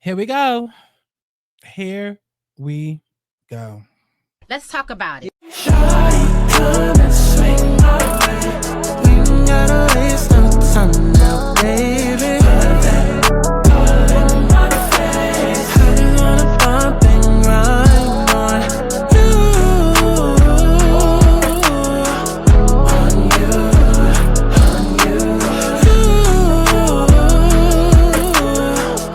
Here we go. Here we go. Let's talk about it. Shawty, come and swing my way. We ain't gotta waste no time now, baby. Put that all in my face. I just wanna bump and grind on you. On you, on you.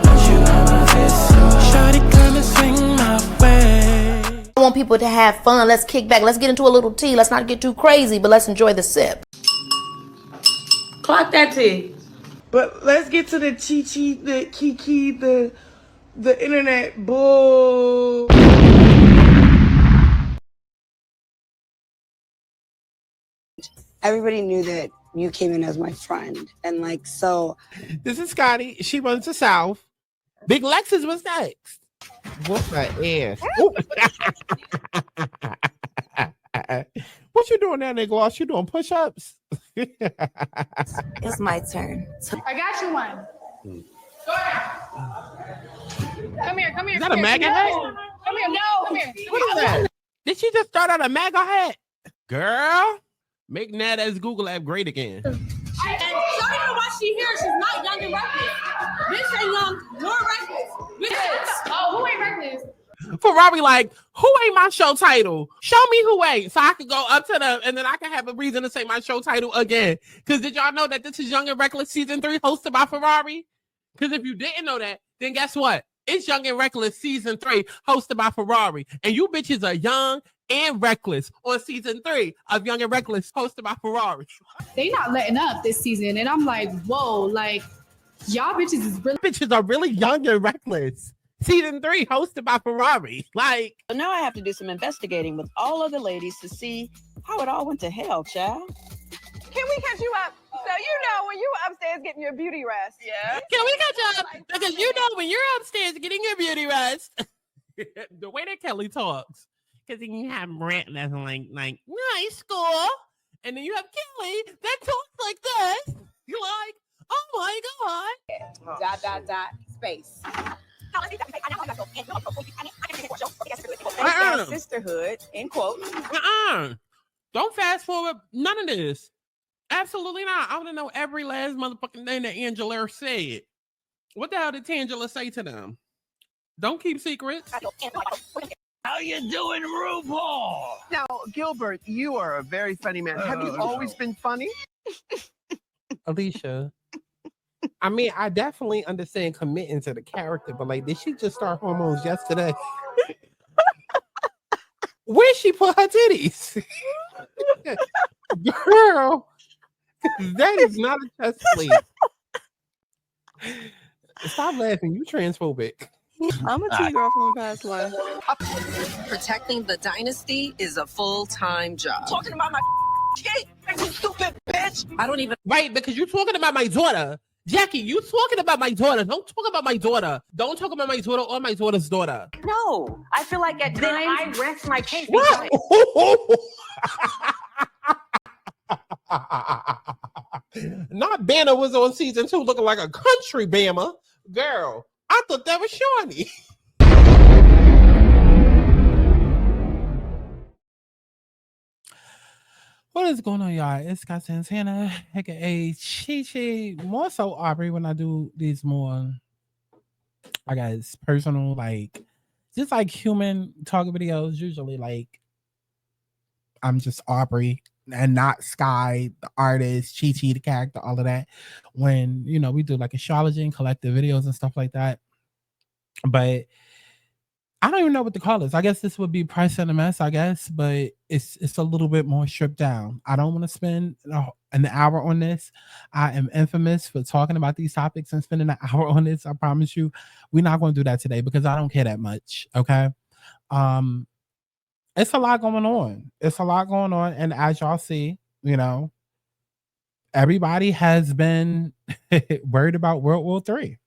Want you on my face, so shawty, come and swing my way. I want people to have fun. Let's kick back. Let's get into a little tea. Let's not get too crazy, but let's enjoy the sip. Clock that tea. But let's get to the chi-chi, the kiki, the internet bull. Everybody knew that you came in as my friend. And like, so. This is Scotty. She runs the South. Big Lexus was next. Whoop my ass. What you doing now, nigga? While you doing push-ups? It's my turn. I got you one. Go ahead. Come here. Is that a MAGA hat? Come here. No. Come here. What is that? Did she just start out a MAGA hat? Girl, make that as Google app great again. And show her why she here. She's not young and reckless. Bitch ain't young nor reckless. Oh, who ain't reckless? Ferrari, like, who ain't my show title? Show me who ain't, so I can go up to them, and then I can have a reason to say my show title again. Because did y'all know that this is Young and Reckless Season 3 hosted by Ferrari? Because if you didn't know that, then guess what? It's Young and Reckless Season 3 hosted by Ferrari. And you bitches are young and reckless on Season 3 of Young and Reckless hosted by Ferrari. They not letting up this season, and I'm like, whoa, like, y'all bitches is really... Bitches are really young and reckless. Season 3 hosted by Ferrari. Like, So now I have to do some investigating with all of the ladies to see how it all went to hell, child. Can we catch you up? So you know when you were upstairs getting your beauty rest. Yeah. can we catch up? Because you know when you're upstairs getting your beauty rest, the way that Kelly talks, because then you have Brent that's like nice school, and then you have Kelly that talks like this. You're like, oh my god. Space. Sisterhood, in quotes. Don't fast forward none of this. Absolutely not. I want to know every last motherfucking thing that Angela said. What the hell did Tangela say to them? Don't keep secrets. How you doing, RuPaul? Now, Gilbert, you are a very funny man. Have you always been funny? Alicia, I mean, I definitely understand committing to the character, but like, did she just start hormones yesterday? Where she put her titties? Girl, that is not a chest plate. Stop laughing. You transphobic. I'm a T-girl from the past life. Protecting the dynasty is a full-time job. Talking about my shit, you stupid bitch. I don't even... Right, because you're talking about my daughter. Jackie, you talking about my daughter. Don't talk about my daughter. Don't talk about my daughter or my daughter's daughter. No, I feel like at times I rest my case. What? Not Banner was on Season 2 looking like a country Bama. Girl, I thought that was Shawnee. What is going on, y'all? It's Scott Santana, aka Chi, more so Aubrey when I do these more, I guess, personal, like, just like human talk videos. Usually, like, I'm just Aubrey and not Sky, the artist, Chi, the character, all of that. When, you know, we do like astrology and collective videos and stuff like that. But I don't even know what to call this. I guess this would be Price and a Mess, I guess, but it's a little bit more stripped down. I don't want to spend an hour on this. I am infamous for talking about these topics and spending an hour on this. I promise you, we're not going to do that today because I don't care that much. Okay. It's a lot going on. It's a lot going on. And as y'all see, you know, everybody has been worried about World War III.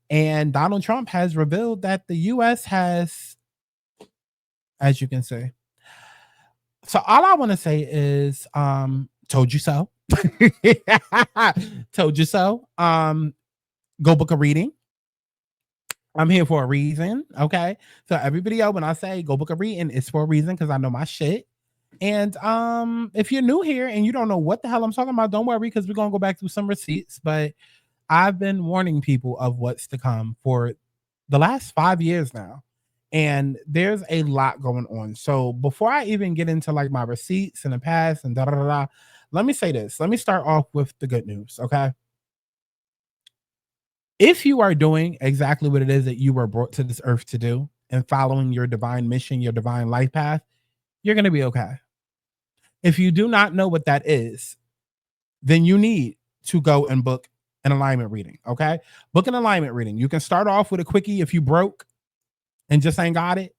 And Donald Trump has revealed that the U.S. has, as you can see. So all I want to say is, told you so. Told you so. Go book a reading. I'm here for a reason. Okay. So every video when I say go book a reading, it's for a reason because I know my shit. And if you're new here and you don't know what the hell I'm talking about, don't worry because we're gonna go back through some receipts. But I've been warning people of what's to come for the last 5 years now. And there's a lot going on. So before I even get into like my receipts in the past and da da da, da, let me say this. Let me start off with the good news. Okay. If you are doing exactly what it is that you were brought to this earth to do and following your divine mission, your divine life path, you're going to be okay. If you do not know what that is, then you need to go and book an alignment reading. Okay. Book an alignment reading. You can start off with a quickie if you broke and just ain't got it.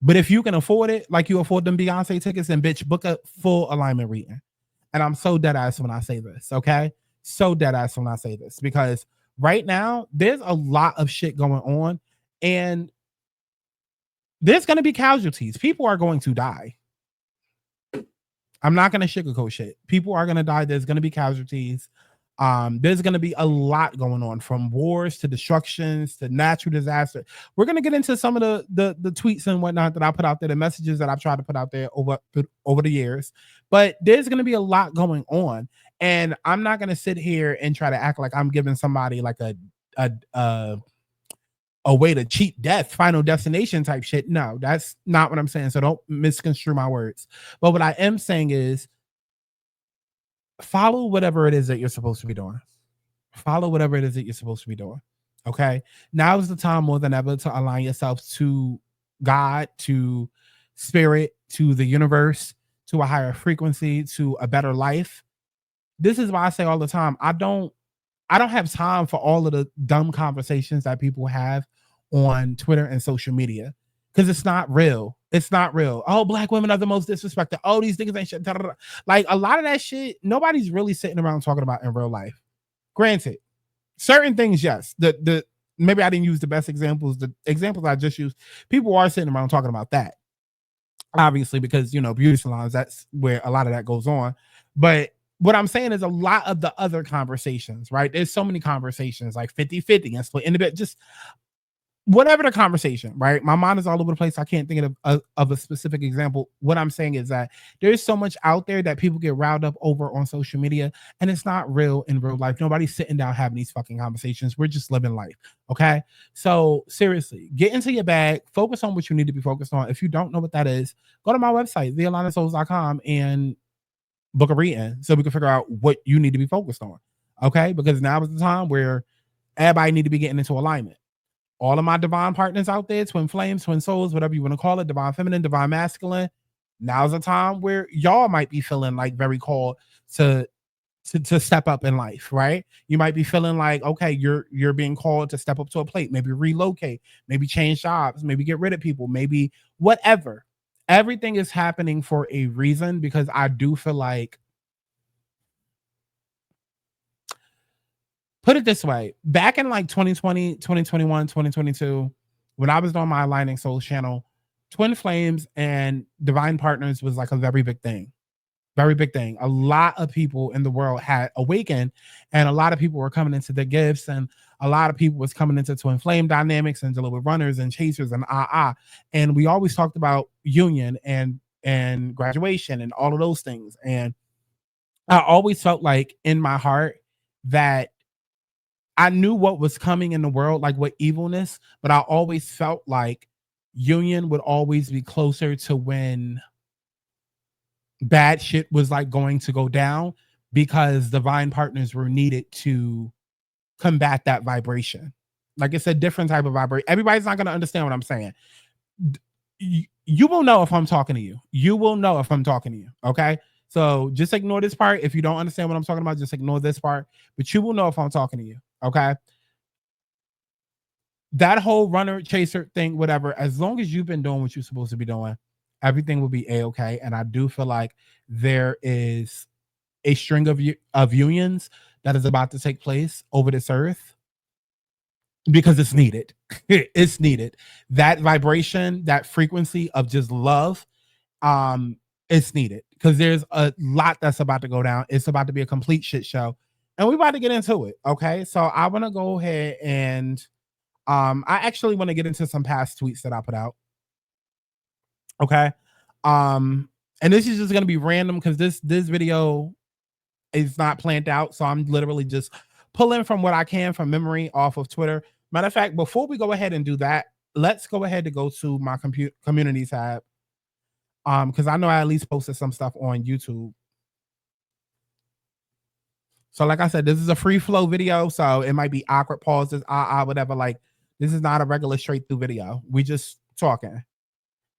But if you can afford it, like you afford them Beyonce tickets, then bitch, book a full alignment reading. And I'm so dead ass when I say this. Okay. So dead ass when I say this because right now there's a lot of shit going on and there's going to be casualties. People are going to die. I'm not going to sugarcoat shit. People are going to die. There's going to be casualties. There's going to be a lot going on from wars to destructions to natural disaster. We're going to get into some of the tweets and whatnot that I put out there, the messages that I've tried to put out there over the years. But there's going to be a lot going on. And I'm not going to sit here and try to act like I'm giving somebody like a way to cheat death, final destination type shit. No, that's not what I'm saying. So don't misconstrue my words. But what I am saying is follow whatever it is that you're supposed to be doing. Follow whatever it is that you're supposed to be doing. Okay. Now is the time more than ever to align yourself to God, to spirit, to the universe, to a higher frequency, to a better life. This is why I say all the time, I don't have time for all of the dumb conversations that people have on Twitter and social media because it's not real. It's not real. Oh, black women are the most disrespected. Oh, these niggas ain't shit. Da, da, da. Like a lot of that shit, nobody's really sitting around talking about in real life. Granted, certain things, yes. The maybe I didn't use the best examples. The examples I just used, people are sitting around talking about that. Obviously, because beauty salons, that's where a lot of that goes on. But what I'm saying is a lot of the other conversations, right? There's so many conversations like 50-50 and split in the bit, just whatever the conversation, right? My mind is all over the place. I can't think of a specific example. What I'm saying is that there's so much out there that people get riled up over on social media, and it's not real in real life. Nobody's sitting down having these fucking conversations. We're just living life, okay? So seriously, get into your bag, focus on what you need to be focused on. If you don't know what that is, go to my website, thealignmentsouls.com, and book a reading so we can figure out what you need to be focused on, okay? Because now is the time where everybody need to be getting into alignment. All of my divine partners out there, twin flames, twin souls, whatever you want to call it, divine feminine, divine masculine. Now's a time where y'all might be feeling like very called to step up in life, right? You might be feeling like, okay, you're being called to step up to a plate, maybe relocate, maybe change jobs, maybe get rid of people, maybe whatever. Everything is happening for a reason because I do feel like, put it this way, back in like 2020, 2021, 2022, when I was doing my Aligning Souls channel, twin flames and divine partners was like a very big thing. Very big thing. A lot of people in the world had awakened and a lot of people were coming into their gifts and a lot of people was coming into twin flame dynamics and dealing with runners and chasers and and we always talked about union and graduation and all of those things. And I always felt like in my heart that I knew what was coming in the world, like what evilness, but I always felt like union would always be closer to when bad shit was like going to go down because divine partners were needed to combat that vibration. Like it's a different type of vibration. Everybody's not going to understand what I'm saying. You will know if I'm talking to you. You will know if I'm talking to you. Okay. So just ignore this part. If you don't understand what I'm talking about, just ignore this part, but you will know if I'm talking to you. Okay. That whole runner chaser thing, whatever, as long as you've been doing what you're supposed to be doing, everything will be a-okay. And I do feel like there is a string of unions that is about to take place over this earth because it's needed. It's needed. That vibration, that frequency of just love, it's needed because there's a lot that's about to go down. It's about to be a complete shit show. And we're about to get into it. Okay. So I want to go ahead and I actually want to get into some past tweets that I put out. Okay. And this is just gonna be random because this video is not planned out. So I'm literally just pulling from what I can from memory off of Twitter. Matter of fact, before we go ahead and do that, let's go ahead and go to my community tab. Because I know I at least posted some stuff on YouTube. So like I said, this is a free flow video, so it might be awkward pauses, whatever. Like, this is not a regular straight through video. We just talking,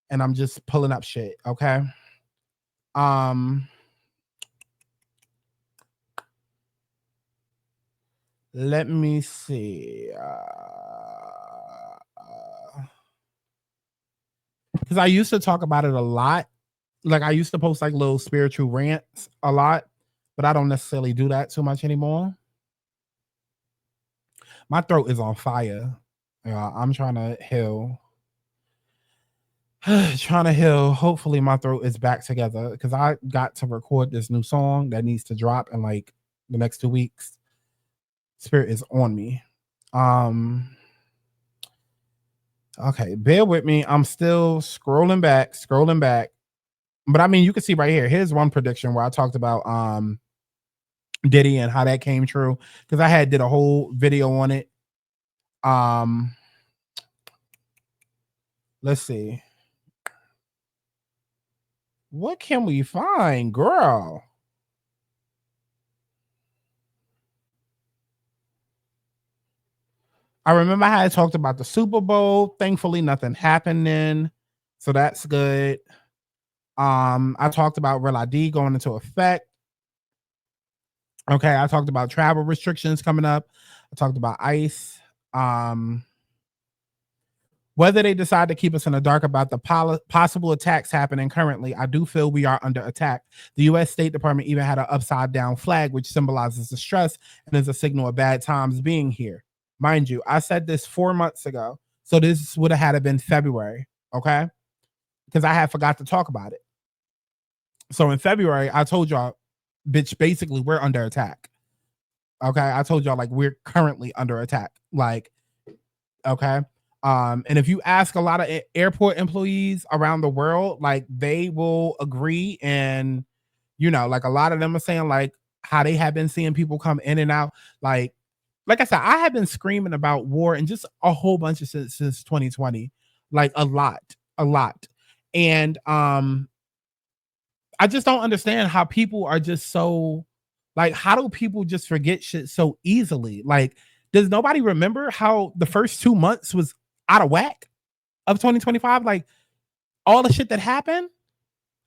and I'm just pulling up shit. Okay. Let me see. Because I used to talk about it a lot. Like, I used to post like little spiritual rants a lot, but I don't necessarily do that too much anymore. My throat is on fire. I'm trying to heal. Trying to heal. Hopefully my throat is back together because I got to record this new song that needs to drop in like the next 2 weeks. Spirit is on me. Okay, bear with me. I'm still scrolling back. But I mean, you can see right here. Here's one prediction where I talked about Diddy and how that came true, because I did a whole video on it. Let's see. What can we find, girl? I remember how I talked about the Super Bowl. Thankfully, nothing happened then, so that's good. I talked about Real ID going into effect. Okay, I talked about travel restrictions coming up. I talked about ICE. Whether they decide to keep us in the dark about the possible attacks happening currently, I do feel we are under attack. The U.S. State Department even had an upside down flag, which symbolizes distress and is a signal of bad times being here. Mind you, I said this 4 months ago, so this would have had to been February, okay? Because I had forgot to talk about it. So in February, I told y'all, bitch, basically we're under attack. Okay, I told y'all like we're currently under attack. Like, okay. And if you ask a lot of airport employees around the world, like they will agree. And, you know, like a lot of them are saying like how they have been seeing people come in and out. Like I said, I have been screaming about war and just a whole bunch of since 2020, like a lot. And I just don't understand how people are just so like, how do people just forget shit so easily? Like, does nobody remember how the first 2 months was out of whack of 2025? Like all the shit that happened,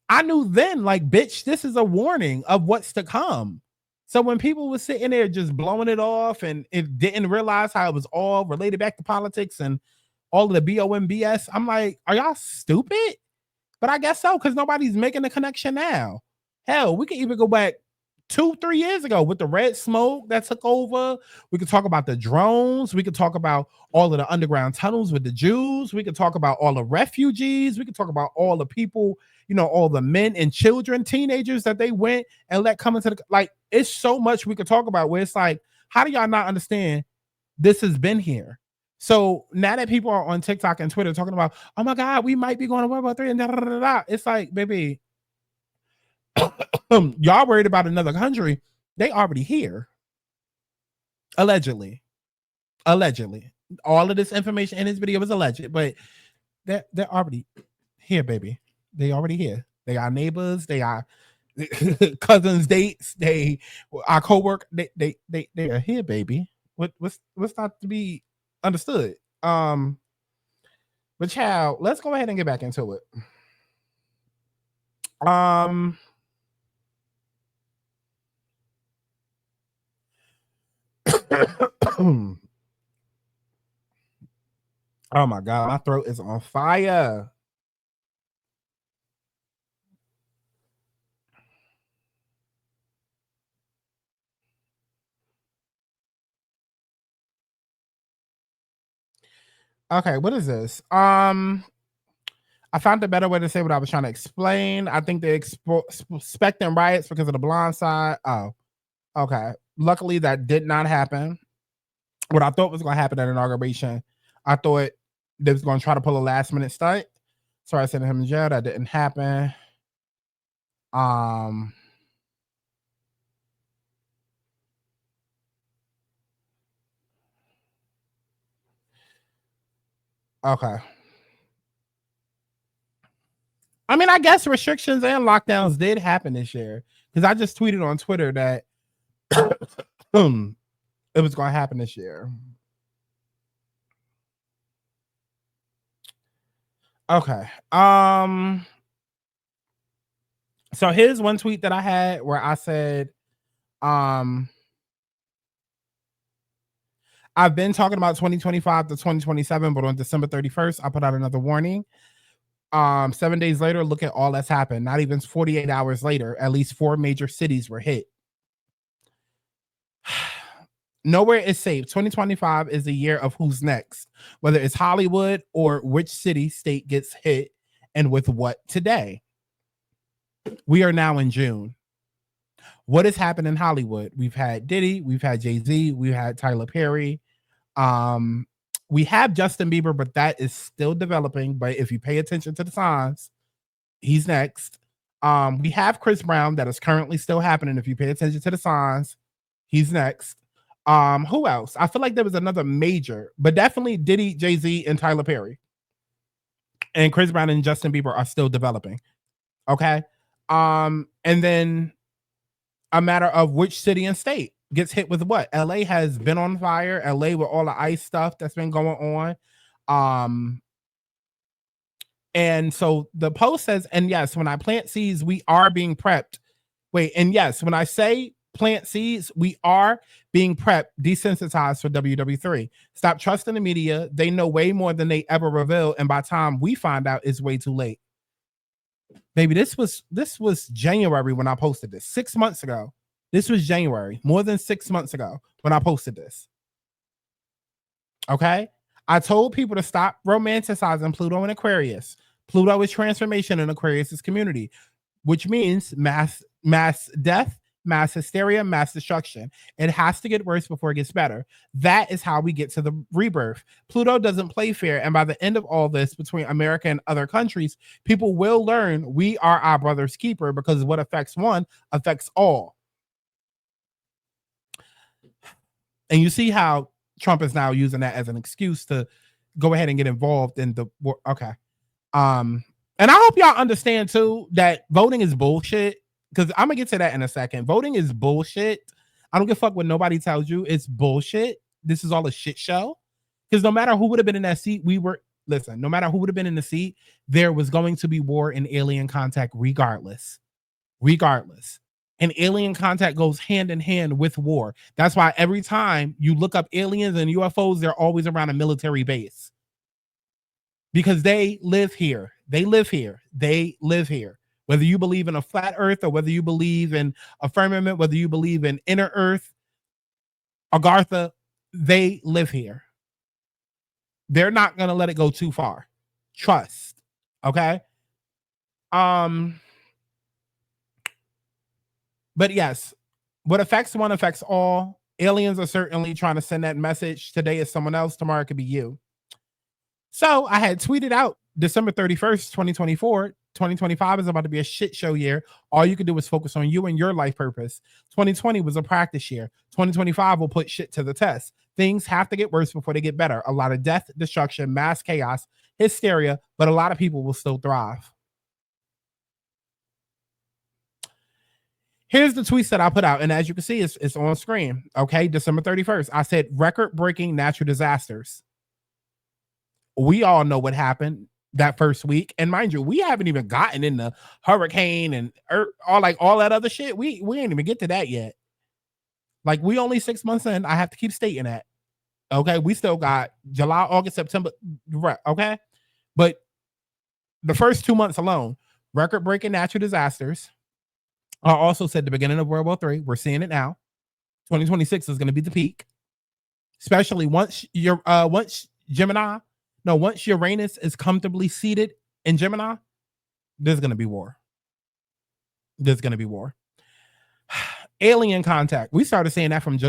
I knew then, like, bitch, this is a warning of what's to come. So when people were sitting there just blowing it off and it didn't realize how it was all related back to politics and all of the BOMBS, I'm like, are y'all stupid? But I guess so, because nobody's making the connection now. Hell, we can even go back 2-3 years ago with the red smoke that took over. We could talk about the drones. We could talk about all of the underground tunnels with the Jews. We could talk about all the refugees. We could talk about all the people, you know, all the men and children, teenagers that they went and let come into the, like, it's so much we could talk about where it's like, how do y'all not understand this has been here? So now that people are on TikTok and Twitter talking about, oh my God, we might be going to World War III and da da da da, it's like, baby, y'all worried about another country. They already here. Allegedly. All of this information in this video is alleged, but they're already here, baby. They already here. They are neighbors. They are cousins, dates. They are co-work. They are here, baby. What's not to be understood? But child, let's go ahead and get back into it. Oh my God, my throat is on fire. Okay, what is this? I found a better way to say what I was trying to explain. I think they expecting riots because of the Blind Side. Oh, okay. Luckily, that did not happen. What I thought was going to happen at inauguration I thought they was going to try to pull a last minute stunt. So I sent him to jail. That didn't happen. Okay. I mean, I guess restrictions and lockdowns did happen this year because I just tweeted on Twitter that it was going to happen this year. Okay. So here's one tweet that I had where I said, I've been talking about 2025 to 2027, but on December 31st, I put out another warning. 7 days later, look at all that's happened. Not even 48 hours later, at least 4 major cities were hit. Nowhere is safe. 2025 is the year of who's next, whether it's Hollywood or which city, state gets hit and with what today. We are now in June. What has happened in Hollywood? We've had Diddy, we've had Jay-Z, we've had Tyler Perry. We have Justin Bieber, but that is still developing. But if you pay attention to the signs, he's next. We have Chris Brown that is currently still happening. If you pay attention to the signs, he's next. Who else? I feel like there was another major, but definitely Diddy, Jay-Z, and Tyler Perry. And Chris Brown and Justin Bieber are still developing. Okay. And then a matter of which city and state gets hit with what. LA has been on fire. LA with all the ice stuff that's been going on. And so the post says, and yes, when I plant seeds, we are being prepped. Wait, and yes, when I say plant seeds, we are being prepped, desensitized for WW3. Stop trusting the media. They know way more than they ever reveal. And by the time we find out, it's way too late. Baby, this was January when I posted this. 6 months ago. This was January, more than 6 months ago when I posted this. Okay? I told people to stop romanticizing Pluto and Aquarius. Pluto is transformation in Aquarius's community, which means mass death, mass hysteria, mass destruction. It has to get worse before it gets better. That is how we get to the rebirth. Pluto doesn't play fair. And by the end of all this, between America and other countries, people will learn we are our brother's keeper, because what affects one affects all. And you see how Trump is now using that as an excuse to go ahead and get involved in the war. Okay. And I hope y'all understand too that voting is bullshit. Because I'm gonna get to that in a second. Voting is bullshit. I don't give a fuck what nobody tells you. It's bullshit. This is all a shit show. Because no matter who would have been in that seat, no matter who would have been in the seat, there was going to be war and alien contact regardless. And alien contact goes hand in hand with war. That's why every time you look up aliens and UFOs, they're always around a military base. Because they live here. Whether you believe in a flat earth or whether you believe in a firmament, whether you believe in inner earth, Agartha, they live here. They're not going to let it go too far. Trust. Okay? But yes, what affects one affects all. Aliens are certainly trying to send that message. Today is someone else. Tomorrow it could be you. So I had tweeted out December 31st, 2024. 2025 is about to be a shit show year. All you can do is focus on you and your life purpose. 2020 was a practice year. 2025 will put shit to the test. Things have to get worse before they get better. A lot of death, destruction, mass chaos, hysteria, but a lot of people will still thrive. Here's the tweets that I put out. And as you can see, it's on screen. Okay, December 31st. I said record-breaking natural disasters. We all know what happened that first week, and mind you, we haven't even gotten in the hurricane and all that other shit. We ain't even get to that yet. Like, we only 6 months in. I have to keep stating that. Okay, we still got July, August, September. Right? Okay, but the first 2 months alone, record-breaking natural disasters. I also said the beginning of World War III. We're seeing it now. 2026 is going to be the peak, especially once Uranus is comfortably seated in Gemini, there's going to be war. Alien contact. We started saying that from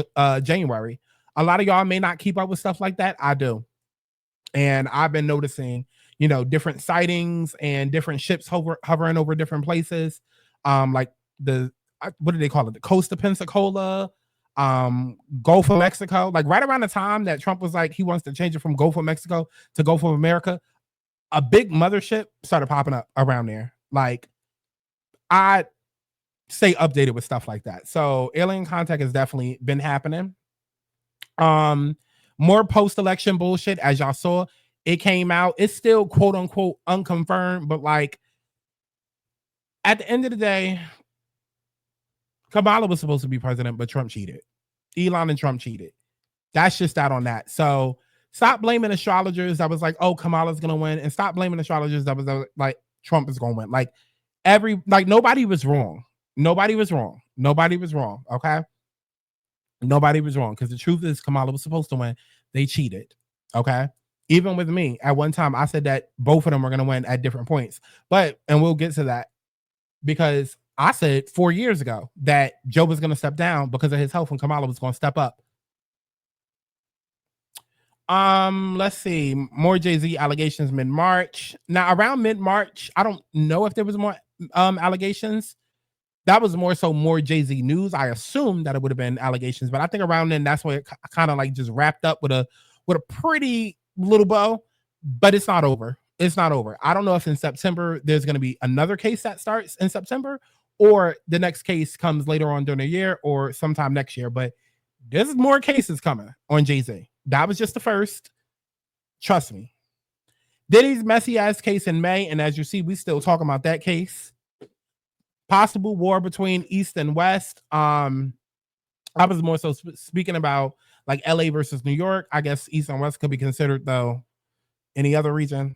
January. A lot of y'all may not keep up with stuff like that. I do. And I've been noticing, you know, different sightings and different ships hovering over different places. Like what do they call it? The coast of Pensacola, Gulf of Mexico. Like right around the time that Trump was like he wants to change it from Gulf of Mexico to Gulf of America, a big mothership started popping up around there. Like I stay updated with stuff like that. So alien contact has definitely been happening. More post-election bullshit, as y'all saw. It came out. It's still quote unquote unconfirmed, but like at the end of the day, Kamala was supposed to be president, but Trump cheated. Elon and Trump cheated. That's just that on that. So stop blaming astrologers that was like, oh, Kamala's gonna win, and stop blaming astrologers that was like Trump is gonna win. Like nobody was wrong. Nobody was wrong. Nobody was wrong. Okay. Nobody was wrong because the truth is Kamala was supposed to win. They cheated. Okay. Even with me, at one time, I said that both of them were going to win at different points. And we'll get to that because I said 4 years ago that Joe was going to step down because of his health and Kamala was going to step up. Let's see. More Jay-Z allegations mid-March. Now, around mid-March, I don't know if there was more allegations. That was more Jay-Z news. I assumed that it would have been allegations, but I think around then that's where it kind of like just wrapped up with a pretty little bow. But it's not over. It's not over. I don't know if in September there's going to be another case that starts in September, or the next case comes later on during the year, or sometime next year. But there's more cases coming on Jay-Z. That was just the first. Trust me. Diddy's messy ass case in May, and as you see, we still talking about that case. Possible war between East and West. I was more so speaking about like LA versus New York. I guess East and West could be considered though any other region.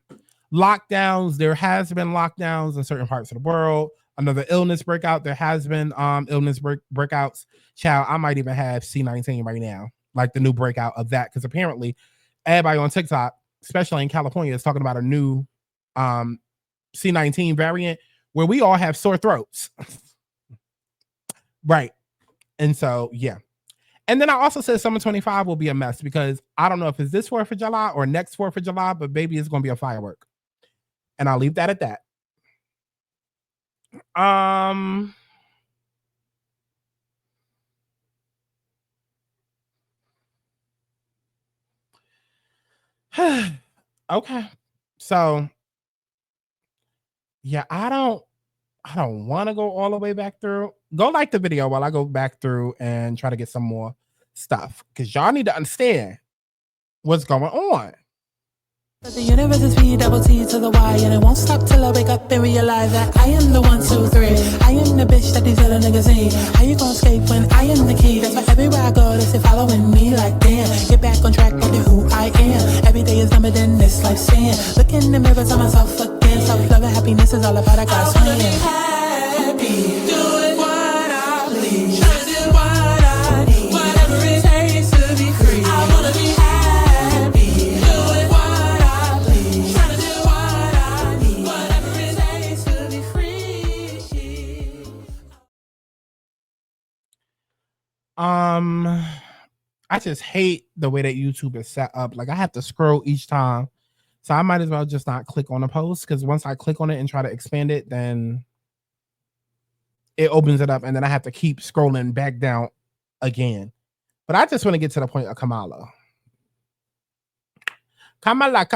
Lockdowns. There has been lockdowns in certain parts of the world. Another illness breakout. There has been illness breakouts. Child, I might even have C19 right now, like the new breakout of that, because apparently everybody on TikTok, especially in California, is talking about a new C19 variant where we all have sore throats. Right. And so, yeah. And then I also said summer 25 will be a mess because I don't know if it's this 4th of July or next 4th of July, but baby, it's going to be a firework. And I'll leave that at that. Okay. So, yeah, I don't want to go all the way back through. Go like the video while I go back through and try to get some more stuff because y'all need to understand what's going on. The universe is P double T to the Y, and it won't stop till I wake up and realize that I am the 1, 2, 3. I am the bitch that these other niggas ain't. How you gon' escape when I am the key? That's why everywhere I go, they say following me like damn. Get back on track, baby, who I am. Every day is numbered in this lifespan. Look in the mirror, tell myself again. Self-love and happiness is all about I got swing. I wanna be happy, doing what I please. Trying to do what I need, whatever it takes to be free. I wanna be happy, doing what I please. Trying to do what I need, whatever it takes to be free. I just hate the way that YouTube is set up. Like I have to scroll each time. So I might as well just not click on the post because once I click on it and try to expand it, then it opens it up and then I have to keep scrolling back down again. But I just want to get to the point of Kamala. Kamala.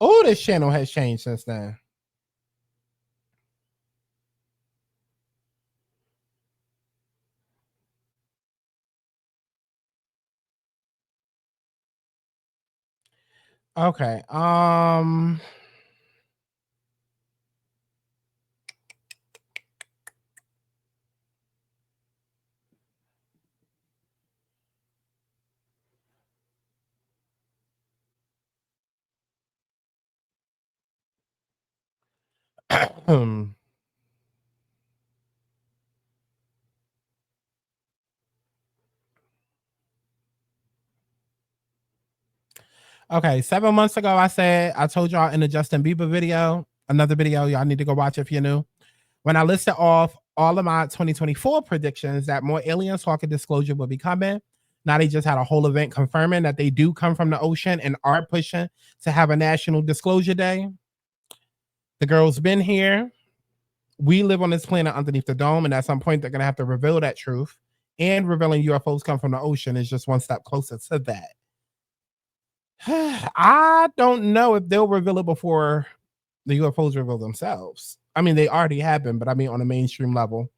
Oh, this channel has changed since then. Okay. Okay, 7 months ago, I told y'all in the Justin Bieber video, another video, y'all need to go watch if you're new. When I listed off all of my 2024 predictions that more alien talk and disclosure will be coming. Now they just had a whole event confirming that they do come from the ocean and are pushing to have a national disclosure day. The girl's been here. We live on this planet underneath the dome, and at some point they're gonna have to reveal that truth. And revealing UFOs come from the ocean is just one step closer to that. I don't know if they'll reveal it before the UFOs reveal themselves. I mean, they already have been, but I mean on a mainstream level.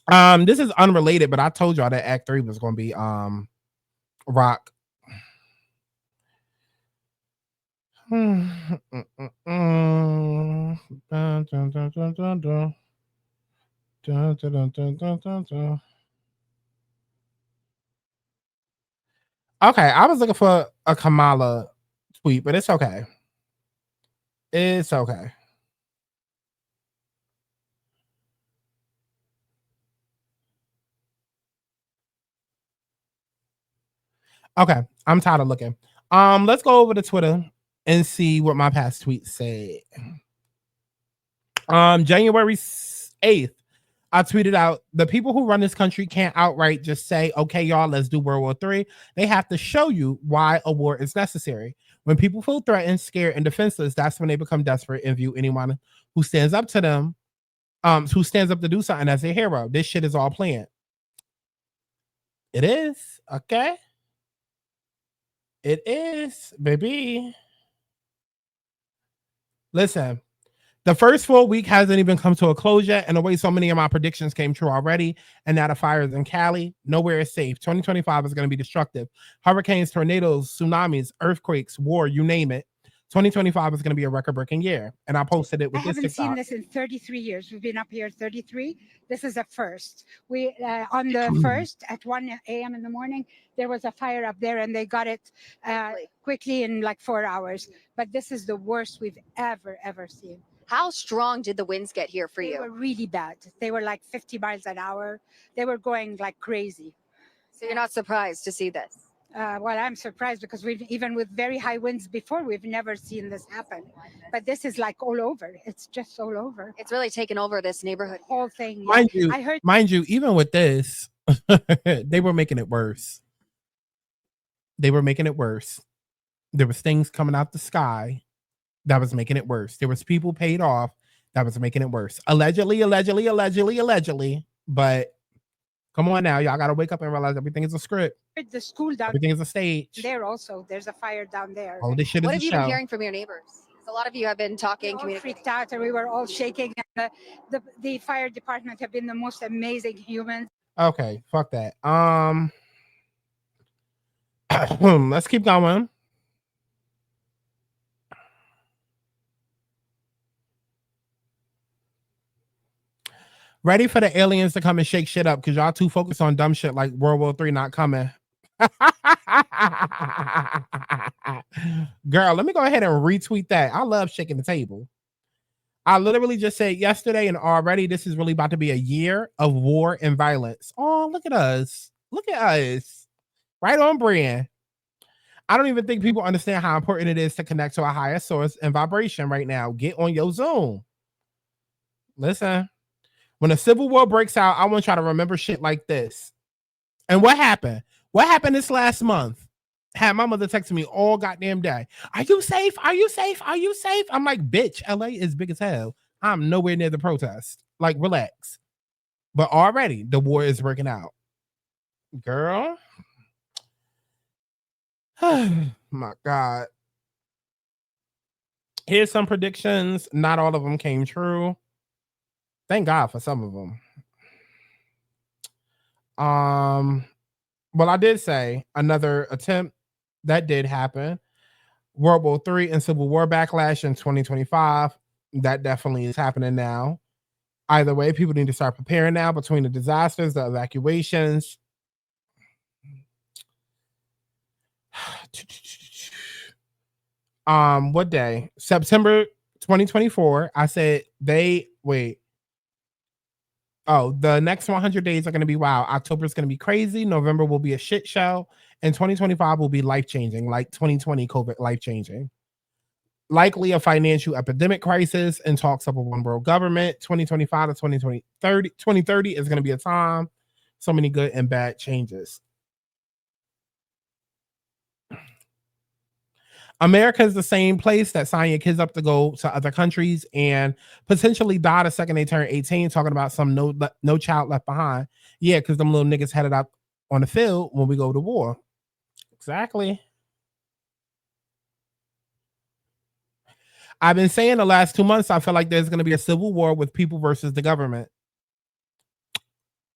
This is unrelated, but I told y'all that Act 3 was gonna be rock. Okay, I was looking for a Kamala tweet, but it's okay. It's okay. Okay, I'm tired of looking. Let's go over to Twitter and see what my past tweets said. January 8th, I tweeted out, the people who run this country can't outright just say, okay, y'all, let's do World War III. They have to show you why a war is necessary. When people feel threatened, scared, and defenseless, that's when they become desperate and view anyone who stands up to them, who stands up to do something as a hero. This shit is all planned. It is, okay? It is, baby. Listen, the first full week hasn't even come to a closure, and the way so many of my predictions came true already, and now the fires in Cali, nowhere is safe. 2025 is going to be destructive. Hurricanes, tornadoes, tsunamis, earthquakes, war, you name it. 2025 is going to be a record-breaking year, and I posted it with this TikTok. I haven't seen this in 33 years. We've been up here 33. This is a first. We on the first at 1 a.m. in the morning, there was a fire up there, and they got it quickly in like 4 hours. But this is the worst we've ever seen. How strong did the winds get here for you? They were really bad. They were like 50 miles an hour. They were going like crazy. So you're not surprised to see this? Well, I'm surprised because even with very high winds before, we've never seen this happen. But this is like all over. It's just all over. It's really taken over this neighborhood. The whole thing. Mind you, even with this, they were making it worse. They were making it worse. There was things coming out the sky that was making it worse. There was people paid off that was making it worse. Allegedly. But come on now, y'all got to wake up and realize everything is a script. The school down everything is a stage. There also, there's a fire down there. All this shit is what have you been show. hearing from your neighbors? A lot of you have been talking, we all freaked out, and we were all shaking. And the fire department have been the most amazing humans. Okay, fuck that. Let's keep going. Ready for the aliens to come and shake shit up because y'all too focused on dumb shit like World War III not coming. Girl, let me go ahead and retweet that. I love shaking the table. I literally just said yesterday, and already this is really about to be a year of war and violence. Oh, look at us. Look at us. Right on brand. I don't even think people understand how important it is to connect to a higher source and vibration right now. Get on your Zoom. Listen. When a civil war breaks out, I want y'all to remember shit like this. And what happened? What happened this last month? Had my mother texting me all goddamn day. Are you safe? Are you safe? Are you safe? I'm like, bitch, LA is big as hell. I'm nowhere near the protest. Like, relax. But already the war is breaking out. Girl. My God. Here's some predictions. Not all of them came true. Thank God for some of them. Well, I did say another attempt that did happen. World War III and Civil War backlash in 2025. That definitely is happening now. Either way, people need to start preparing now between the disasters, the evacuations. What day? September 2024. I said Oh, the next 100 days are going to be wild. October is going to be crazy. November will be a shit show. And 2025 will be life-changing, like 2020 COVID life-changing. Likely a financial epidemic crisis and talks of a one world government. 2025 to 2030 is going to be a time. So many good and bad changes. America is the same place that sign your kids up to go to other countries and potentially die the second they turn 18, talking about some no child left behind. Yeah, because them little niggas headed out on the field when we go to war. Exactly. I've been saying the last 2 months, I feel like there's going to be a civil war with people versus the government.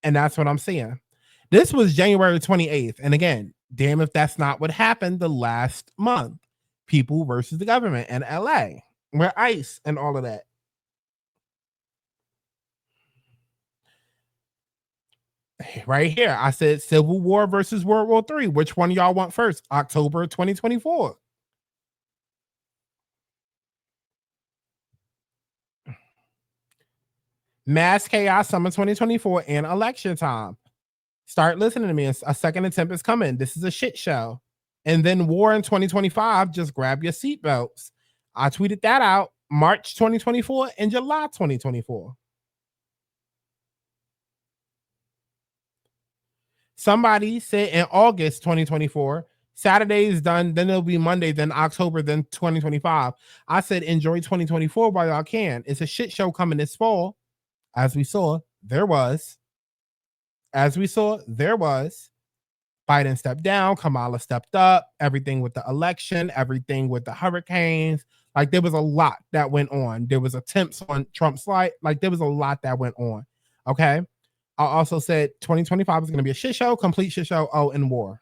And that's what I'm seeing. This was January 28th. And again, damn if that's not what happened the last month. People versus the government in LA, where ICE and all of that. Right here, I said Civil War versus World War III. Which one y'all want first? October 2024. Mass chaos summer 2024 and election time. Start listening to me. A second attempt is coming. This is a shit show. And then war in 2025, just grab your seatbelts. I tweeted that out March 2024 and July 2024. Somebody said in August 2024, Saturday is done, then it'll be Monday, then October, then 2025. I said enjoy 2024 while y'all can. It's a shit show coming this fall. As we saw, there was. Biden stepped down, Kamala stepped up, everything with the election, everything with the hurricanes. Like there was a lot that went on. There was attempts on Trump's life. Like there was a lot that went on. Okay. I also said 2025 is going to be a shit show, complete shit show. Oh, and war.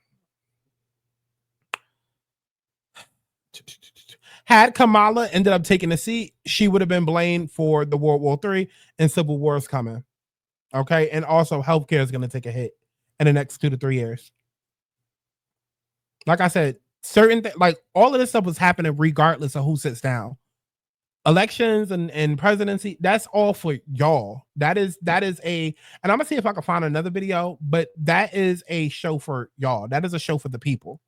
Had Kamala ended up taking the seat, she would have been blamed for the World War III and civil wars coming. Okay. And also healthcare is going to take a hit in the next 2 to 3 years. Like I said, like all of this stuff was happening regardless of who sits down. Elections and presidency, that's all for y'all. That is and I'm gonna see if I can find another video, but that is a show for y'all. That is a show for the people.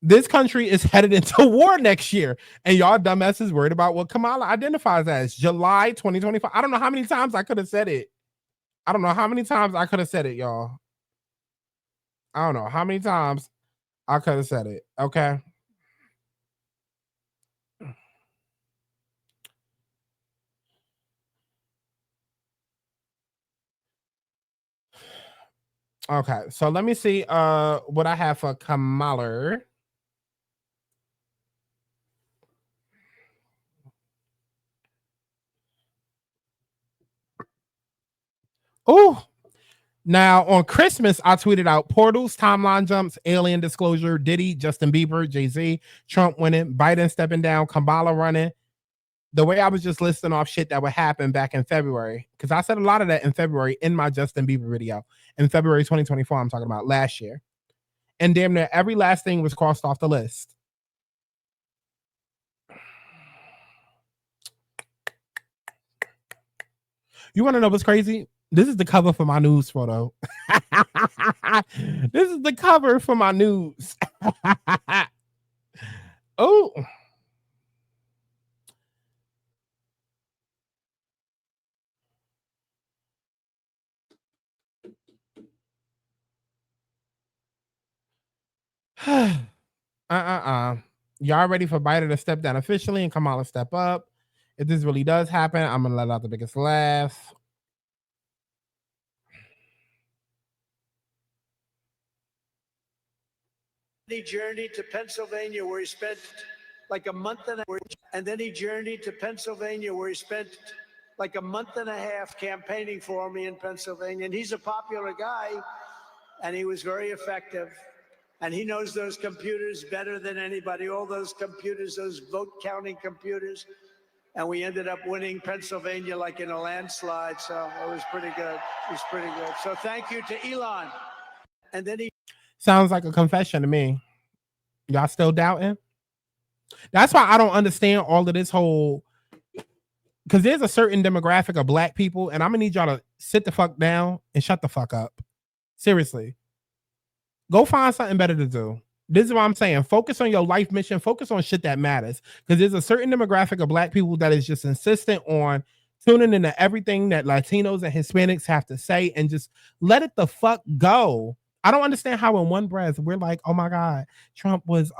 This country is headed into war next year, and y'all dumbasses worried about what Kamala identifies as. July 2025. I don't know how many times I could have said it. Y'all. I don't know how many times I could have said it. Okay. Okay, so let me see what I have for Kamala. Oh, now on Christmas, I tweeted out portals, timeline jumps, alien disclosure, Diddy, Justin Bieber, Jay-Z, Trump winning, Biden stepping down, Kamala running. The way I was just listing off shit that would happen back in February, because I said a lot of that in February in my Justin Bieber video. In February 2024, I'm talking about last year. And damn near every last thing was crossed off the list. You want to know what's crazy? This is the cover for my news photo. This is the cover for my news. Oh. Y'all ready for Biden to step down officially and Kamala step up? If this really does happen, I'm gonna let out the biggest laugh. He journeyed to Pennsylvania where he spent like a month and then he journeyed to Pennsylvania where he spent like a month and a half campaigning for me in Pennsylvania. And he's a popular guy and he was very effective. And he knows those computers better than anybody, all those computers, those vote counting computers. And we ended up winning Pennsylvania like in a landslide. So it was pretty good. It was pretty good. So thank you to Elon. And then he sounds like a confession to me. Y'all still doubting? That's why I don't understand all of this whole, because there's a certain demographic of black people, and I'm gonna need y'all to sit the fuck down and shut the fuck up. Seriously. Go find something better to do. This is what I'm saying. Focus on your life mission. Focus on shit that matters. Because there's a certain demographic of black people that is just insistent on tuning into everything that Latinos and Hispanics have to say and just let it the fuck go. I don't understand how in one breath we're like, oh my God, Trump was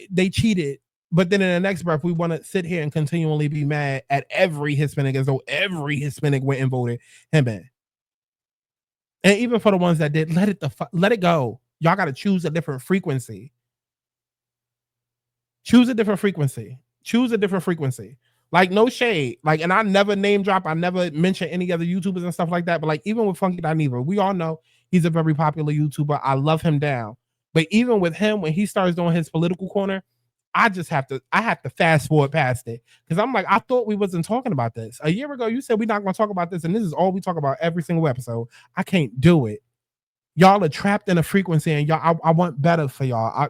they cheated. But then in the next breath, we want to sit here and continually be mad at every Hispanic as though every Hispanic went and voted him in. And even for the ones that did, let it go. Y'all got to choose a different frequency. Choose a different frequency. Choose a different frequency. Like, no shade. Like, and I never name drop. I never mention any other YouTubers and stuff like that. But like, even with Funky Dineva, we all know he's a very popular YouTuber. I love him down. But even with him, when he starts doing his political corner, I have to fast forward past it. Because I'm like, I thought we wasn't talking about this. A year ago, you said we're not going to talk about this. And this is all we talk about every single episode. I can't do it. Y'all are trapped in a frequency, and y'all, I want better for y'all.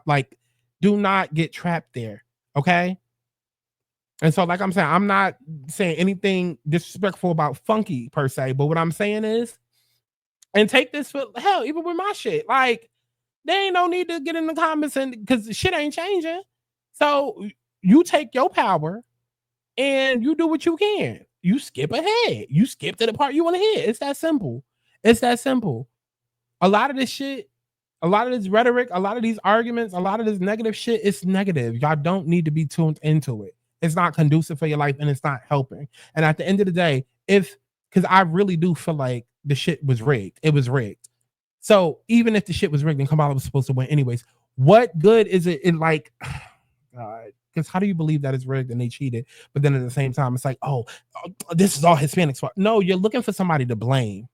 Do not get trapped there. Okay. And so, like I'm saying, I'm not saying anything disrespectful about Funky per se, but what I'm saying is, and take this for hell, even with my shit, like, there ain't no need to get in the comments, and because shit ain't changing. So you take your power and you do what you can. You skip ahead. You skip to the part you want to hear. It's that simple. It's that simple. A lot of this shit, a lot of this rhetoric, a lot of these arguments, a lot of this negative shit, it's negative. Y'all don't need to be tuned into it. It's not conducive for your life, and it's not helping. And at the end of the day, because I really do feel like the shit was rigged. It was rigged. So even if the shit was rigged and Kamala was supposed to win anyways, what good is it in, like, because how do you believe that it's rigged and they cheated? But then at the same time, it's like, oh, this is all Hispanics' fault. No, you're looking for somebody to blame.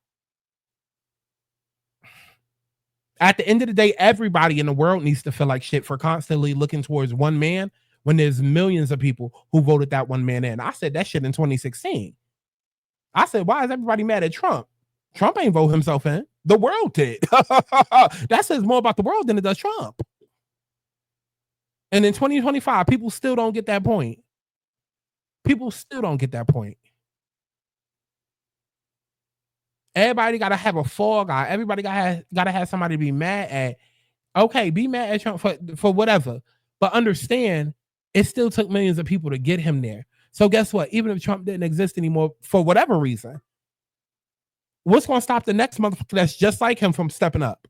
At the end of the day, everybody in the world needs to feel like shit for constantly looking towards one man when there's millions of people who voted that one man in. I said that shit in 2016. I said, why is everybody mad at Trump? Trump ain't vote himself in. The world did. That says more about the world than it does Trump. And in 2025, people still don't get that point. People still don't get that point. Everybody got to have a fall guy. Everybody got to have somebody to be mad at. Okay, be mad at Trump for whatever. But understand, it still took millions of people to get him there. So guess what? Even if Trump didn't exist anymore, for whatever reason, what's going to stop the next motherfucker that's just like him from stepping up?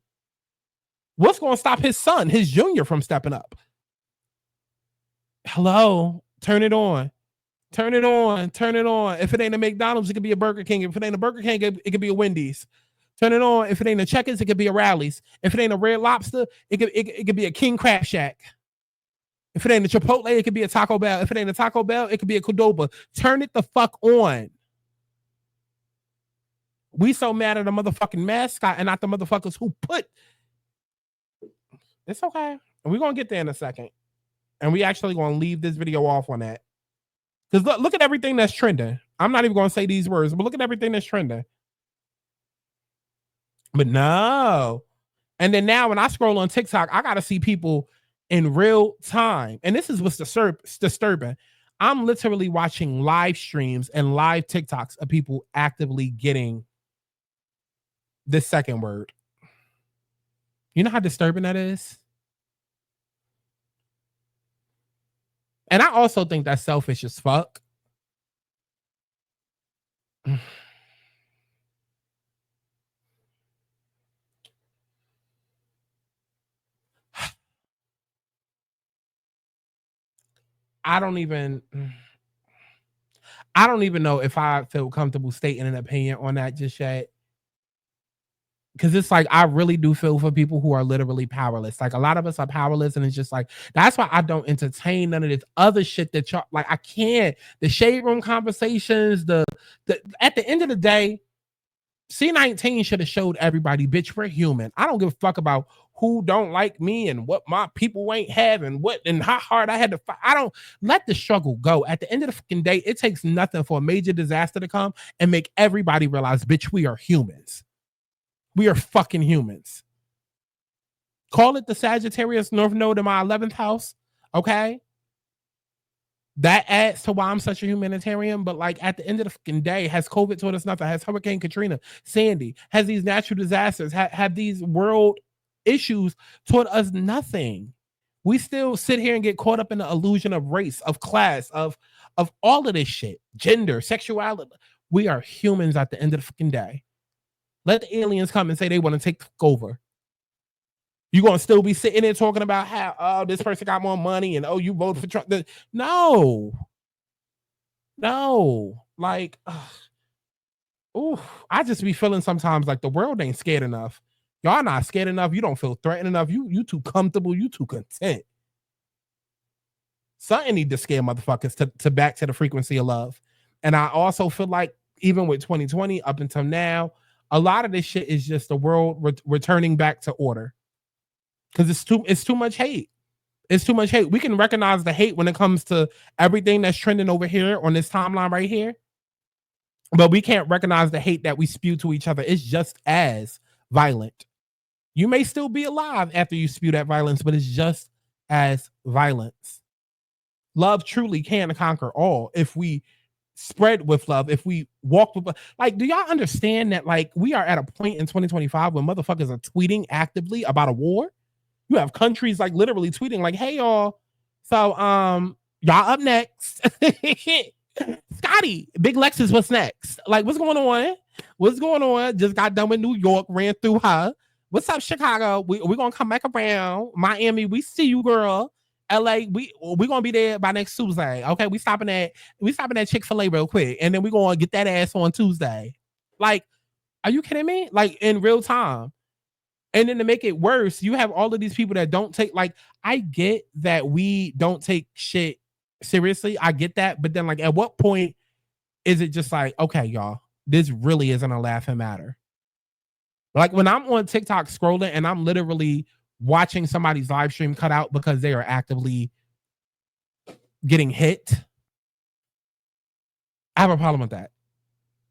What's going to stop his son, his junior, from stepping up? Hello, turn it on. Turn it on. Turn it on. If it ain't a McDonald's, it could be a Burger King. If it ain't a Burger King, it could be a Wendy's. Turn it on. If it ain't a Checkers, it could be a Rally's. If it ain't a Red Lobster, it could be a King Crab Shack. If it ain't a Chipotle, it could be a Taco Bell. If it ain't a Taco Bell, it could be a Qdoba. Turn it the fuck on. We so mad at the motherfucking mascot and not the motherfuckers who put. It's okay. And we're going to get there in a second. And we actually going to leave this video off on that. Because look at everything that's trending. I'm not even going to say these words, but look at everything that's trending. But no. And then now when I scroll on TikTok, I got to see people in real time. And this is what's disturbing. I'm literally watching live streams and live TikToks of people actively getting this second word. You know how disturbing that is? And I also think that's selfish as fuck. I don't even know if I feel comfortable stating an opinion on that just yet. Because it's like, I really do feel for people who are literally powerless. Like, a lot of us are powerless, and it's just like, that's why I don't entertain none of this other shit that y'all, like, I can't. The shade room conversations, at the end of the day, C19 should have showed everybody, bitch, we're human. I don't give a fuck about who don't like me and what my people ain't have and what and how hard I had to fight. I don't let the struggle go. At the end of the fucking day, it takes nothing for a major disaster to come and make everybody realize, bitch, we are humans. We are fucking humans. Call it the Sagittarius North Node in my 11th house. Okay. That adds to why I'm such a humanitarian. But like at the end of the fucking day, has COVID taught us nothing? Has Hurricane Katrina, Sandy, has these natural disasters, have these world issues taught us nothing? We still sit here and get caught up in the illusion of race, of class, of all of this shit, gender, sexuality. We are humans at the end of the fucking day. Let the aliens come and say they want to take over. You're going to still be sitting there talking about how, oh, this person got more money and, oh, you voted for Trump. No. Like, I just be feeling sometimes like the world ain't scared enough. Y'all not scared enough. You don't feel threatened enough. You too comfortable. You too content. Something need to scare motherfuckers to back to the frequency of love. And I also feel like even with 2020 up until now, a lot of this shit is just the world returning back to order. Because it's too much hate. It's too much hate. We can recognize the hate when it comes to everything that's trending over here on this timeline right here. But we can't recognize the hate that we spew to each other. It's just as violent. You may still be alive after you spew that violence, but it's just as violence. Love truly can conquer all if we spread with love, if we walk with, like, do y'all understand that, like, we are at a point in 2025 when motherfuckers are tweeting actively about a war? You have countries like literally tweeting like, hey y'all, so y'all up next. Scotty, Big Lexus, what's next? Like, what's going on? What's going on? Just got done with New York, ran through her. What's up, Chicago? We're gonna come back around. Miami, we see you, girl. LA, we gonna be there by next Tuesday. Okay, we stopping at Chick-fil-A real quick, and then we gonna get that ass on Tuesday. Like, are you kidding me? Like, in real time. And then to make it worse, you have all of these people that don't take, like, I get that we don't take shit seriously. I get that. But then, like, at what point is it just like, okay, y'all, this really isn't a laughing matter? Like, when I'm on TikTok scrolling and I'm literally watching somebody's live stream cut out because they are actively getting hit, I have a problem with that.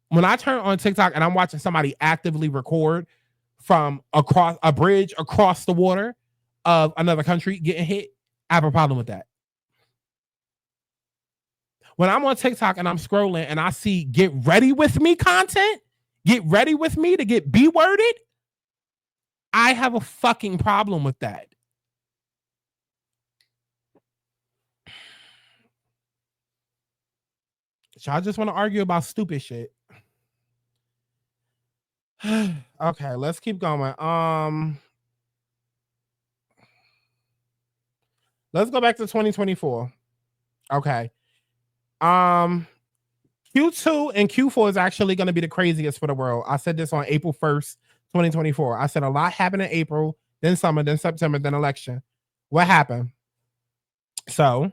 When I turn on TikTok and I'm watching somebody actively record from across a bridge across the water of another country getting hit, I have a problem with that. When I'm on TikTok and I'm scrolling and I see get ready with me content, get ready with me to get B-worded, I have a fucking problem with that. Y'all just want to argue about stupid shit. Okay, let's keep going. Let's go back to 2024. Okay. Q2 and Q4 is actually going to be the craziest for the world. I said this on April 1st, 2024. I said a lot happened in April, then summer, then September, then election. What happened? So,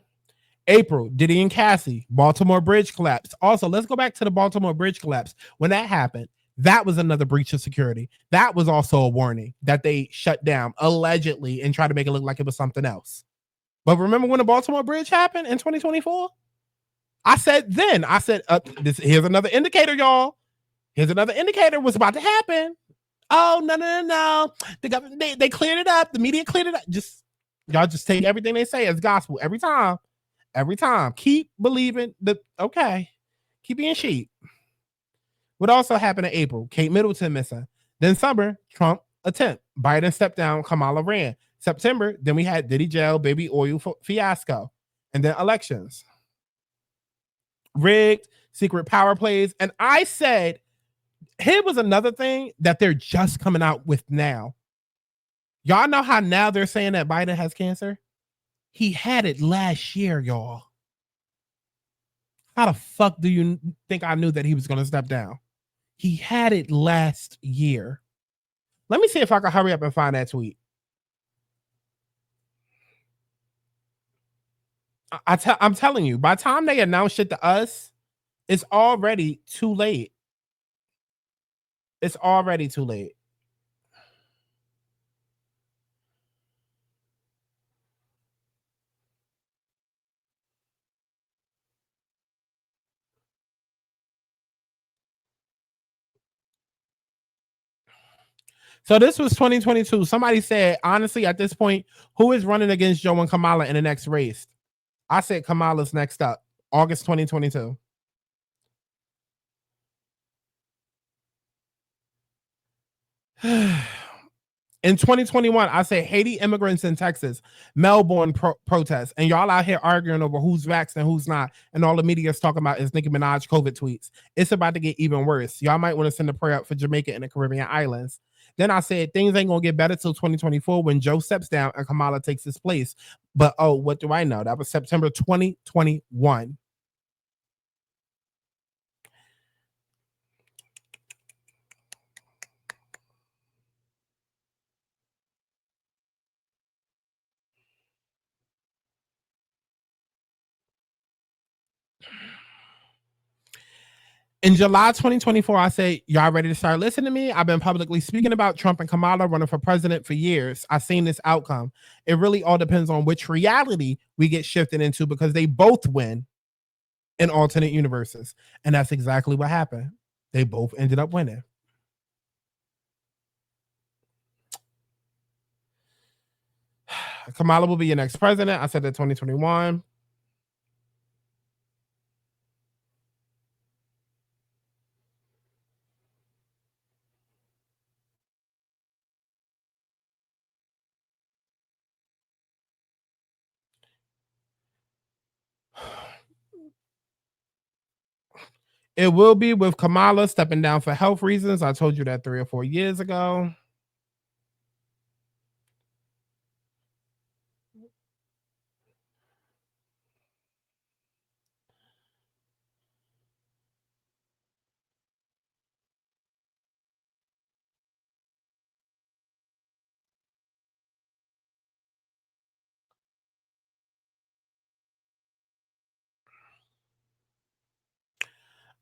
April, Diddy and Cassie, Baltimore Bridge collapse. Also, let's go back to the Baltimore Bridge collapse. When that happened, that was another breach of security. That was also a warning that they shut down, allegedly, and tried to make it look like it was something else. But remember when the Baltimore Bridge happened in 2024? I said, here's another indicator, y'all. Here's another indicator what's about to happen. Oh, no. The government, they cleared it up. The media cleared it up. Y'all just take everything they say as gospel every time. Every time. Keep believing okay. Keep being sheep. What also happened in April? Kate Middleton missing. Then summer, Trump attempt. Biden stepped down, Kamala ran. September, then we had Diddy jail, baby oil fiasco. And then elections. Rigged, secret power plays. And I said, here was another thing that they're just coming out with now. Y'all know how now they're saying that Biden has cancer? He had it last year, y'all. How the fuck do you think I knew that he was going to step down? He had it last year. Let me see if I can hurry up and find that tweet. I'm telling you, by the time they announce shit to us, it's already too late. It's already too late. So this was 2022. Somebody said, honestly, at this point, who is running against Joe and Kamala in the next race? I said Kamala's next up, August 2022. In 2021, I said Haiti immigrants in Texas, Melbourne protests, and y'all out here arguing over who's vaxxed and who's not, and all the media is talking about is Nicki Minaj COVID tweets. It's about to get even worse. Y'all might want to send a prayer up for Jamaica and the Caribbean islands. Then I said things ain't gonna get better till 2024 when Joe steps down and Kamala takes his place. But oh, what do I know? That was September 2021. In July 2024, I say, y'all ready to start listening to me? I've been publicly speaking about Trump and Kamala running for president for years. I've seen this outcome. It really all depends on which reality we get shifted into because they both win in alternate universes. And that's exactly what happened. They both ended up winning. Kamala will be your next president. I said that 2021. It will be with Kamala stepping down for health reasons. I told you that 3 or 4 years ago.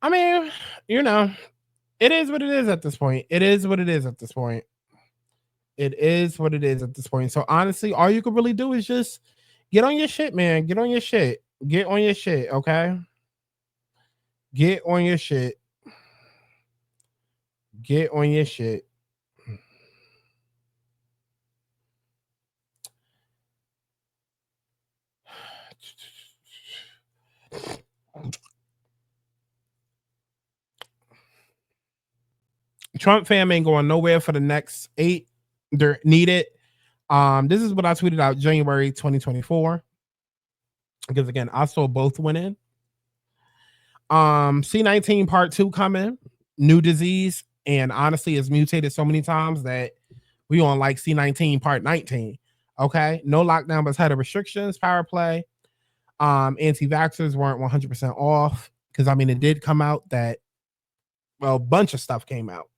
I mean, you know, it is what it is at this point. It is what it is at this point. It is what it is at this point. So honestly, all you can really do is just get on your shit, man. Get on your shit. Get on your shit, okay? Get on your shit. Get on your shit. Trump fam ain't going nowhere for the next 8. They're needed. This is what I tweeted out January 2024. Because again, I saw both winning. C19 part 2 coming, new disease, and honestly, it's mutated so many times that we on like C19 part 19. Okay, no lockdown but tighter restrictions, power play. Anti-vaxxers weren't 100% off because I mean it did come out that a bunch of stuff came out.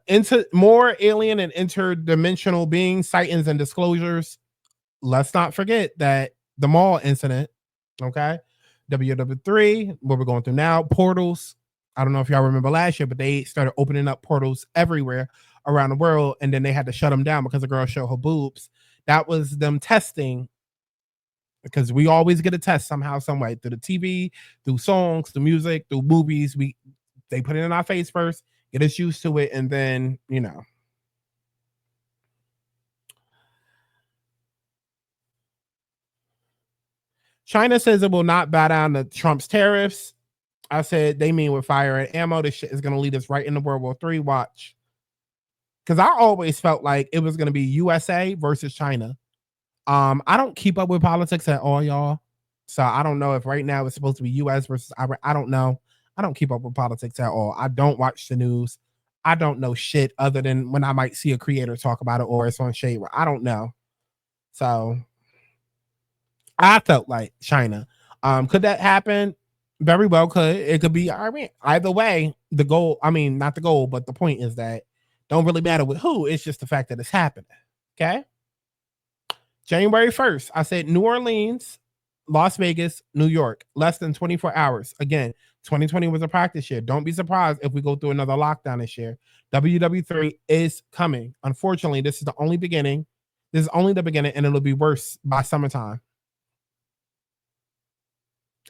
Into more alien and interdimensional beings, sightings, and disclosures. Let's not forget that the mall incident, okay? WW3, what we're going through now, portals. I don't know if y'all remember last year, but they started opening up portals everywhere around the world, and then they had to shut them down because the girl showed her boobs. That was them testing, because we always get a test somehow, some way, through the TV, through songs, through music, through movies. They put it in our face first, get us used to it, and then, you know. China says it will not bow down to Trump's tariffs. I said they mean with fire and ammo. This shit is going to lead us right into World War III. Watch. Because I always felt like it was going to be USA versus China. I don't keep up with politics at all, y'all. So I don't know if right now it's supposed to be US versus Iraq. I don't know. I don't keep up with politics at all. I don't watch the news. I don't know shit other than when I might see a creator talk about it or it's on Shade. I don't know. So I felt like China. Could that happen? Very well could. It could be, I mean, either way, the goal, I mean, not the goal, but the point is that don't really matter with who. It's just the fact that it's happening. Okay. January 1st, I said New Orleans, Las Vegas, New York, less than 24 hours. Again, 2020 was a practice year. Don't be surprised if we go through another lockdown this year. WW3 is coming. Unfortunately, this is the only beginning. This is only the beginning, and it'll be worse by summertime.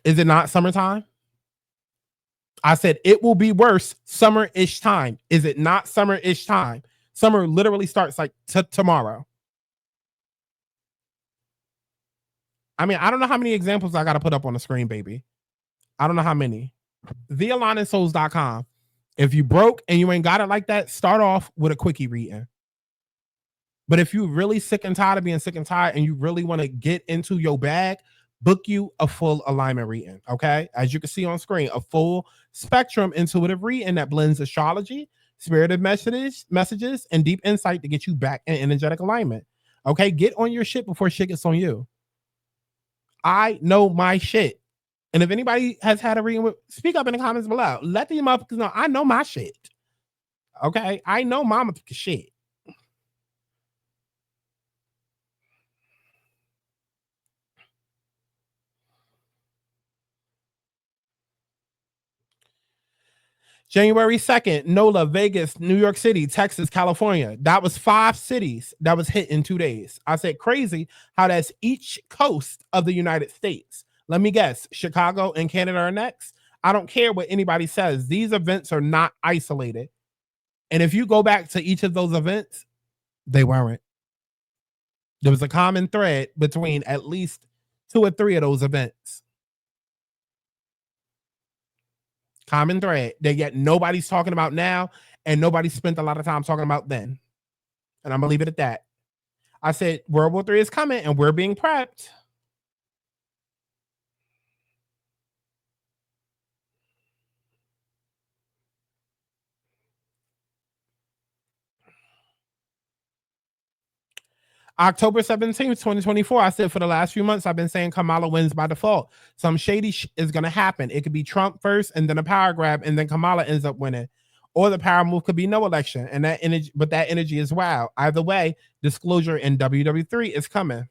Is it not summertime? I said it will be worse summer-ish time. Is it not summer-ish time? Summer literally starts like tomorrow. I mean, I don't know how many examples I got to put up on the screen, baby. I don't know how many. TheAlignedsouls.com. If you broke and you ain't got it like that, start off with a quickie reading. But if you really sick and tired of being sick and tired and you really want to get into your bag, book you a full alignment reading, okay? As you can see on screen, a full spectrum intuitive reading that blends astrology, spirited messages, and deep insight to get you back in energetic alignment. Okay, get on your shit before shit gets on you. I know my shit. And if anybody has had a reading, speak up in the comments below. Let the motherfuckers know I know my shit. Okay, I know my shit. January 2nd, NOLA, Vegas, New York City, Texas, California. That was 5 cities that was hit in 2 days. I said crazy how that's each coast of the United States. Let me guess, Chicago and Canada are next. I don't care what anybody says. These events are not isolated. And if you go back to each of those events, they weren't. There was a common thread between at least 2 or 3 of those events. Common thread that yet nobody's talking about now and nobody spent a lot of time talking about then. And I'm going to leave it at that. I said World War III is coming and we're being prepped. October 17th, 2024, I said for the last few months, I've been saying Kamala wins by default. Some shady is going to happen. It could be Trump first and then a power grab and then Kamala ends up winning. Or the power move could be no election. And that energy, but that energy is wild. Either way, disclosure in WW3 is coming.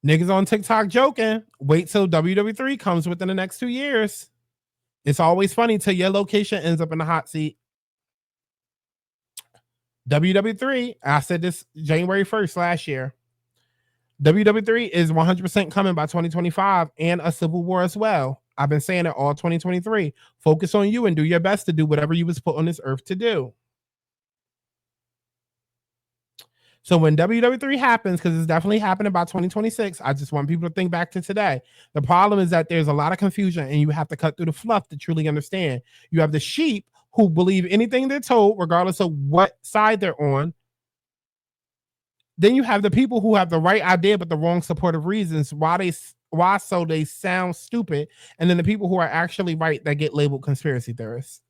Niggas on TikTok joking. Wait till WW3 comes within the next 2 years. It's always funny till your location ends up in the hot seat. WW3, I said this January 1st last year. WW3 is 100% coming by 2025 and a civil war as well. I've been saying it all 2023. Focus on you and do your best to do whatever you was put on this earth to do. So when WW3 happens, because it's definitely happening by 2026, I just want people to think back to today. The problem is that there's a lot of confusion and you have to cut through the fluff to truly understand. You have the sheep who believe anything they're told, regardless of what side they're on. Then you have the people who have the right idea, but the wrong supportive reasons why so they sound stupid. And then the people who are actually right that get labeled conspiracy theorists.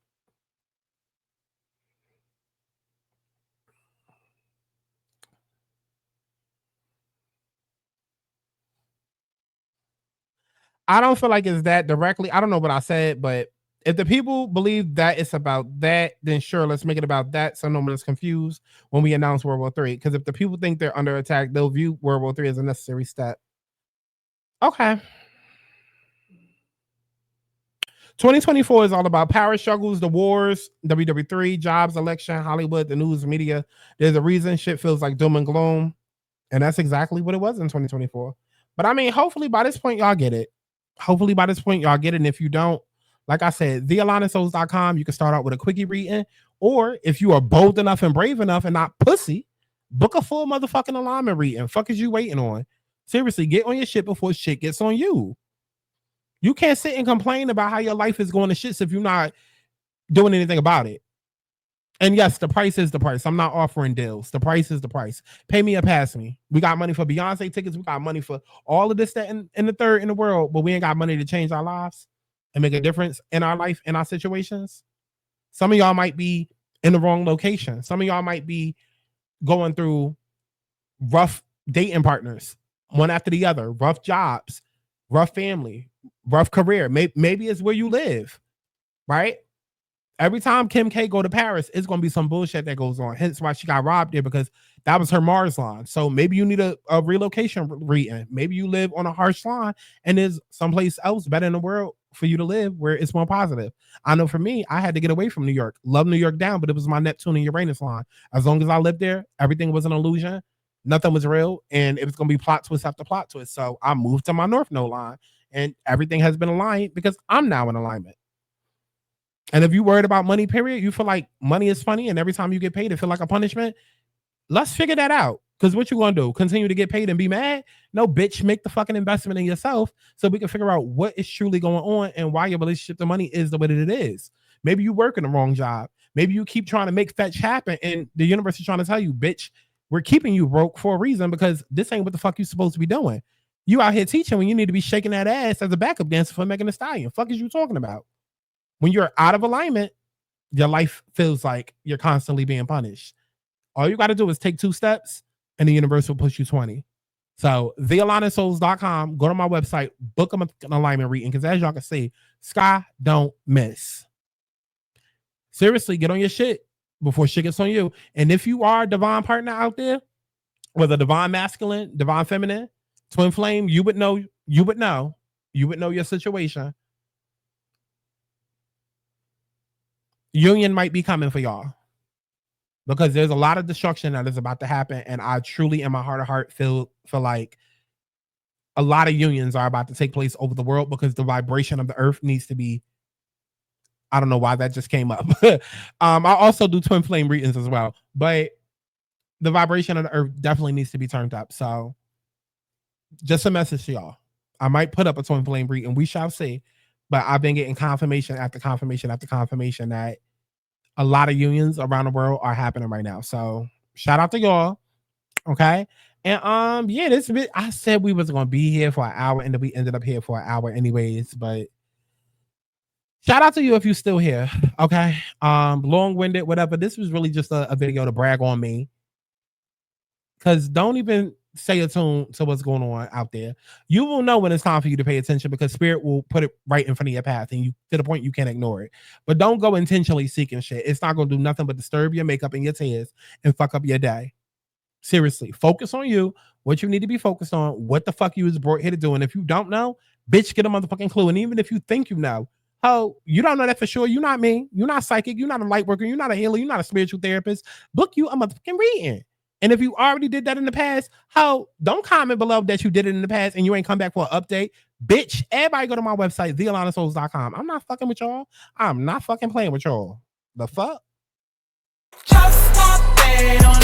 I don't feel like it's that directly. I don't know what I said, but if the people believe that it's about that, then sure, let's make it about that so no one is confused when we announce World War III. Because if the people think they're under attack, they'll view World War III as a necessary step. Okay. 2024 is all about power struggles, the wars, WW3, jobs, election, Hollywood, the news, media. There's a reason shit feels like doom and gloom. And that's exactly what it was in 2024. But I mean, hopefully by this point, y'all get it. Hopefully by this point, y'all get it. And if you don't, like I said, thealignmedsouls.com, you can start out with a quickie reading. Or if you are bold enough and brave enough and not pussy, book a full motherfucking alignment reading. Fuck is you waiting on? Seriously, get on your shit before shit gets on you. You can't sit and complain about how your life is going to shits if you're not doing anything about it. And yes, the price is the price. I'm not offering deals. The price is the price. Pay me or pass me. We got money for Beyonce tickets. We got money for all of this, that, and the third in the world, but we ain't got money to change our lives and make a difference in our life, in our situations. Some of y'all might be in the wrong location. Some of y'all might be going through rough dating partners, one after the other, rough jobs, rough family, rough career. Maybe it's where you live, right? Every time Kim K go to Paris, it's going to be some bullshit that goes on. Hence why she got robbed there, because that was her Mars line. So maybe you need a relocation reading. Maybe you live on a harsh line and there's someplace else better in the world for you to live where it's more positive. I know for me, I had to get away from New York. Love New York down, but it was my Neptune and Uranus line. As long as I lived there, everything was an illusion. Nothing was real. And it was going to be plot twist after plot twist. So I moved to my North Node line and everything has been aligned because I'm now in alignment. And if you're worried about money, period, you feel like money is funny and every time you get paid, it feel like a punishment, let's figure that out. Because what you gonna do? Continue to get paid and be mad? No, bitch, make the fucking investment in yourself so we can figure out what is truly going on and why your relationship to money is the way that it is. Maybe you work in the wrong job. Maybe you keep trying to make fetch happen and the universe is trying to tell you, bitch, we're keeping you broke for a reason because this ain't what the fuck you supposed to be doing. You out here teaching when you need to be shaking that ass as a backup dancer for Megan Thee Stallion. Fuck is you talking about? When you're out of alignment, your life feels like you're constantly being punished. All you got to do is take 2 steps and the universe will push you 20. So thealignmedsouls.com, go to my website, book an alignment reading, because as y'all can see, Sky don't miss. Seriously, get on your shit before shit gets on you. And if you are a divine partner out there, whether divine masculine, divine feminine, twin flame, you would know your situation. Union might be coming for y'all because there's a lot of destruction that is about to happen. And I truly, in my heart of heart, feel like a lot of unions are about to take place over the world because the vibration of the earth needs to be, I don't know why that just came up. I also do twin flame readings as well, but the vibration of the earth definitely needs to be turned up. So just a message to y'all. I might put up a twin flame reading, we shall see. But I've been getting confirmation after confirmation after confirmation that a lot of unions around the world are happening right now. So shout out to y'all. Okay. And yeah, this bit, I said we was gonna be here for an hour and then we ended up here for an hour anyways. But shout out to you if you're still here. Okay. Long-winded, whatever. This was really just a video to brag on me. Cause don't even stay attuned to what's going on out there. You will know when it's time for you to pay attention because spirit will put it right in front of your path and you to the point you can't ignore it. But don't go intentionally seeking shit. It's not going to do nothing but disturb your makeup and your tears and fuck up your day. Seriously, focus on you, what you need to be focused on, what the fuck you was brought here to do. And if you don't know, bitch, get a motherfucking clue. And even if you think you know, you don't know that for sure. You're not me. You're not psychic. You're not a light worker. You're not a healer. You're not a spiritual therapist. Book you a motherfucking reading. And if you already did that in the past, don't comment below that you did it in the past and you ain't come back for an update. Bitch, everybody go to my website, thealignmedsouls.com. I'm not fucking with y'all. I'm not fucking playing with y'all. The fuck? Just stop it on